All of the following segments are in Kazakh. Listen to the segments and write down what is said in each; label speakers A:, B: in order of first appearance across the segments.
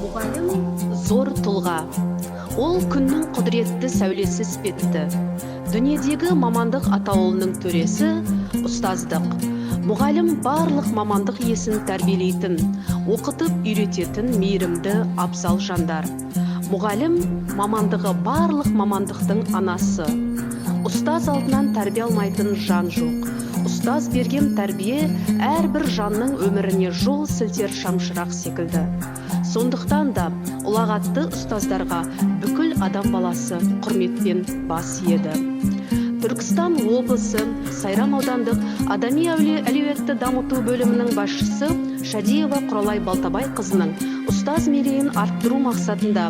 A: Мұғалім зор тұлға. Ол күннің құдіретті сәулесі іспетті. Дүниедегі мамандық атаулының төресі ұстаздық. Мұғалім барлық мамандық иесін тәрбиелейтін, оқытып үйрететін мейірімді абзал жандар. Мұғалім мамандығы барлық мамандықтың анасы. Ұстаз алдынан тәрбие алмайтын жан жоқ. Ұстаз берген тәрбие әрбір жанның өміріне жол сілтер шамшырақ секілді. Сондықтан да ұлағатты ұстаздарға бүкіл адам баласы құрметпен бас иеді. Түркістан облысы Сайрам аудандық адами әлеуетті дамыту бөлімінің басшысы Шадиева Құралай Балтабай қызының ұстаз мерейін арттыру мақсатында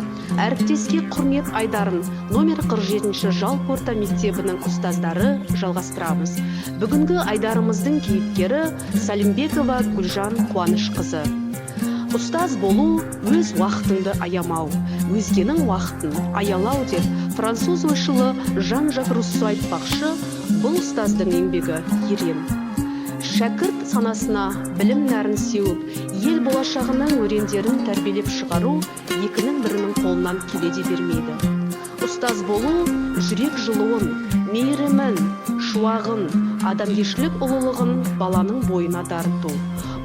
A: әріптеске құрмет айдарын номер 47-ші жалпы орта мектебінің ұстаздары жалғастырамыз. Бүгінгі айдарымыздың кейіпкері Салимбекова Гүлжан Қуанышқызы. Ұстаз болу өз уақытыңды аямау, өзгенің уақытын аялау деп француз ойшылы Жан-Жак Руссо айтпақшы, бұл ұстаздың еңбегі ерен. Шәкірт санасына білім нәрін сеуіп, ел болашағының өрендерін тәрбиелеп шығару екінің бірінің қолынан келеде бермейді. Ұстаз болу жүрек жылуын, мейірімін, шуағын, адамгершілік ұлылығын баланың бойына дарыту.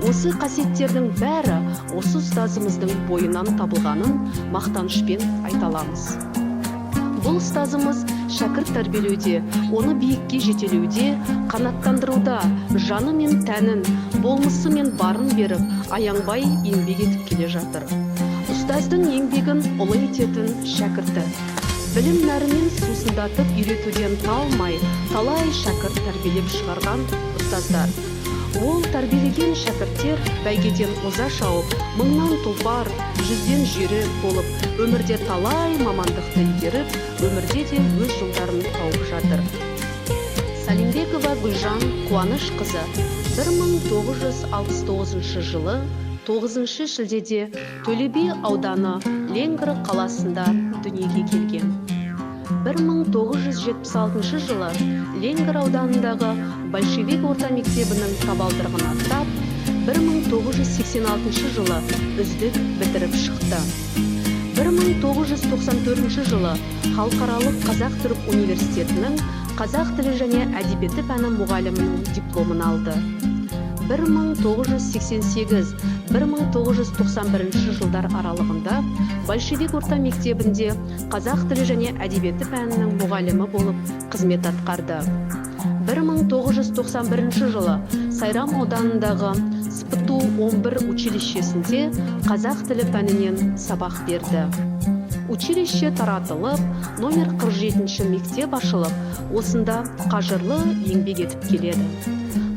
A: Осы қасиеттердің бәрі осы ұстазымыздың бойынан табылғанын мақтанышпен айталамыз. Бұл ұстазымыз шәкірт тәрбиелеуде, оны биікке жетелеуде, қанаттандыруда, жаны мен тәнін, болмысы мен барын беріп, аянбай еңбек етіп келе жатыр. Ұстаздың еңбегін ұлы ететін шәкірті. Білім нәрімен сусындатып үйретуден талмай, талай шәкірт тәрбиелеп шығарған ұстаздар. Ол тәрбиелеген шәкірттер бәйгеден оза шауып, мыңнан тұлпар, жүзден жүйрік болып, өмірде талай мамандықты игеріп, өмірде де өз жолдарын тауып жатыр. Салимбекова Гүлжан Қуанышқызы 1969 жылы 9 шілдеде Төле Би ауданы Ленгір қаласында дүниеге келген. 1976 жылы Ленгір ауданындағы Большевик орта мектебінің табалдырығын аттап, 1986 жылы үздік бітіріп шықты. 1994 жылы Халықаралық Қазақ-Түрік университетінің қазақ тілі және әдебиеті пәні мұғалімінің дипломын алды. 1988-1991 жылдар аралығында Большевик орта мектебінде қазақ тілі және әдебиеті пәнінің мұғалімі болып қызмет атқарды. 1991 жылы Сайрам ауданындағы СПТУ 11 училищесінде қазақ тілі пәнінен сабақ берді. Училище таратылып, номер 47-ші мектеп ашылып, осында қажырлы еңбек етіп келеді.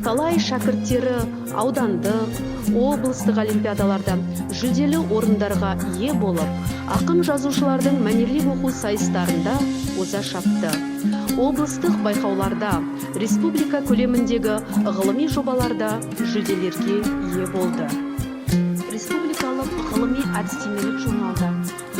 A: Талай шәкірттері аудандық, облыстық олимпиадаларда жүлделі орындарға ие болып, ақын жазушылардың мәнерлеп оқу сайыстарында оза шапты. Облыстық байқауларда, республика көлеміндегі ғылыми жобаларда жүлделерге ие болды. Республикалық ғылыми әдістемелік журналда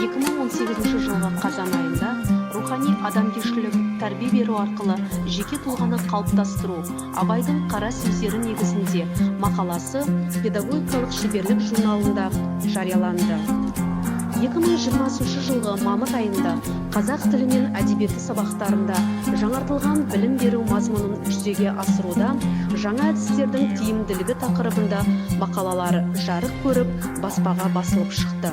A: 2018 жылғы қазан айында рухани адамгершілік тәрбие беру арқылы жеке тұлғаны қалыптастыру Абайдың қара сөздері негізінде мақаласы педагогикалық шеберлік журналында жарияланды. 2020 жылғы мамыр айында қазақ тілінен әдебиеті сабақтарында жаңартылған білім беру мазмұнын жүзеге асыруда жаңа әдістердің тиімділігі тақырыбында мақалалары жарық көріп, баспаға басылып шықты.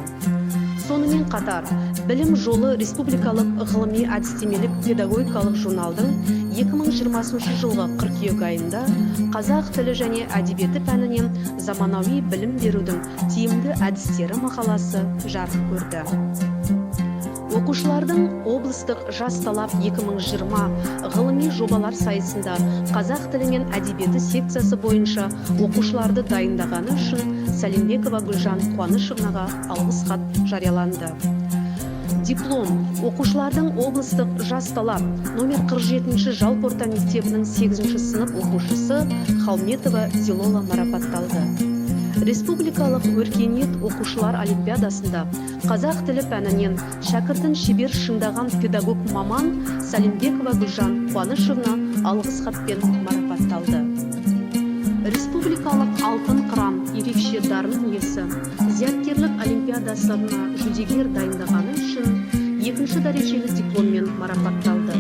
A: Сонымен қатар, білім жолы республикалық ғылыми әдістемелік педагогикалық журналдың 2020 жылғы қыркүйек айында қазақ тілі және әдебиеті пәнінен заманауи білім берудің тиімді әдістері мақаласы жарық көрді. Оқушылардың облыстық жас талап 2020 ғылыми жобалар сайысында қазақ тілі мен әдебиеті секциясы бойынша оқушыларды дайындағаны үшін Салимбекова Гүлжан Қуанышевнаға алғыс хат жарияланды. Диплом оқушылардың облыстық жас талап номер 47-ші жалпы орта мектебінің 8-ші сынып оқушысы Халметова Зилола марапатталды. Республикалық өркениет оқушылар олимпиадасында қазақ тілі пәнінен шәкіртін шебер шыңдаған педагог маман Салимбекова Гүлжан Қуанышевна алғыс хатпен марапатталды. республикалық алтын қыран ерекше дарын иесі, зияткерлік олимпиадасына жүлдегер дайындағаны үшін екінші дәрежелі дипломмен марапатталды.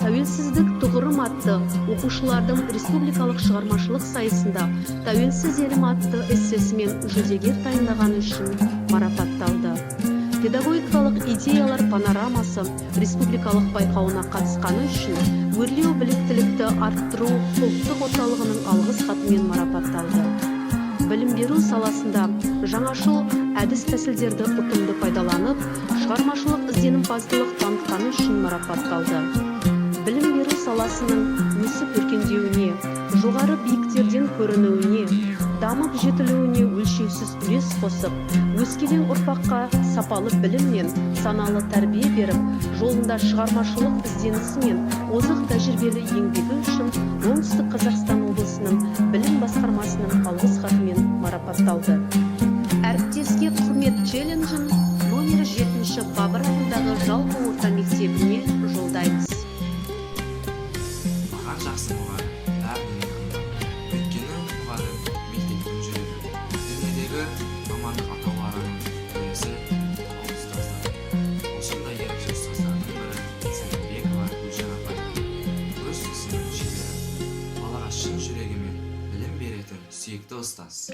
A: Тәуелсіздік тұғырым атты оқушылардың республикалық шығармашылық сайысында тәуелсіз елім атты эссесімен жүлдегер дайындағаны үшін марапатталды. Педагогикалық идеялар панорамасы республикалық байқауына қатысқаны үшін өрлеу біліктілікті арттыру ұлттық орталығының алғыс хатымен марапатталды. Білім беру саласында жаңашыл әдіс-тәсілдерді ұтымды пайдаланып, шығармашылық ізденімпаздылық танытқаны үшін марапатталды. Білім беру саласының өсіп өркендеуіне, жоғары биіктерден көрінуіне, дамып жетілуіне өлшеусіз үлес қосып, өскелең ұрпаққа сапалы білім мен саналы тәрбие беріп, жолында шығармашылық ізденісі мен озық тәжірибелі еңбегі үшін Оңтүстік Қазақстан облысының білім басқармасының алғыс хатымен марапатталды. Әріптеске құрмет челленджін номер 7 Бабыр атындағы жалпы орта мектебіне жолдаймыз.
B: Жақсы мұғалім, бәрінен қымбат. Өйткені мұғалім мектептің жүрегі. Дүниедегі мамандық атауларының біресі ол ұстаздар. Осындай ерекше ұстаздардың бірі Сәлімбекова Гүлжан апай. Өз ісінің шебері, балаға шын жүрегімен білім беретін сүйікті ұстаз.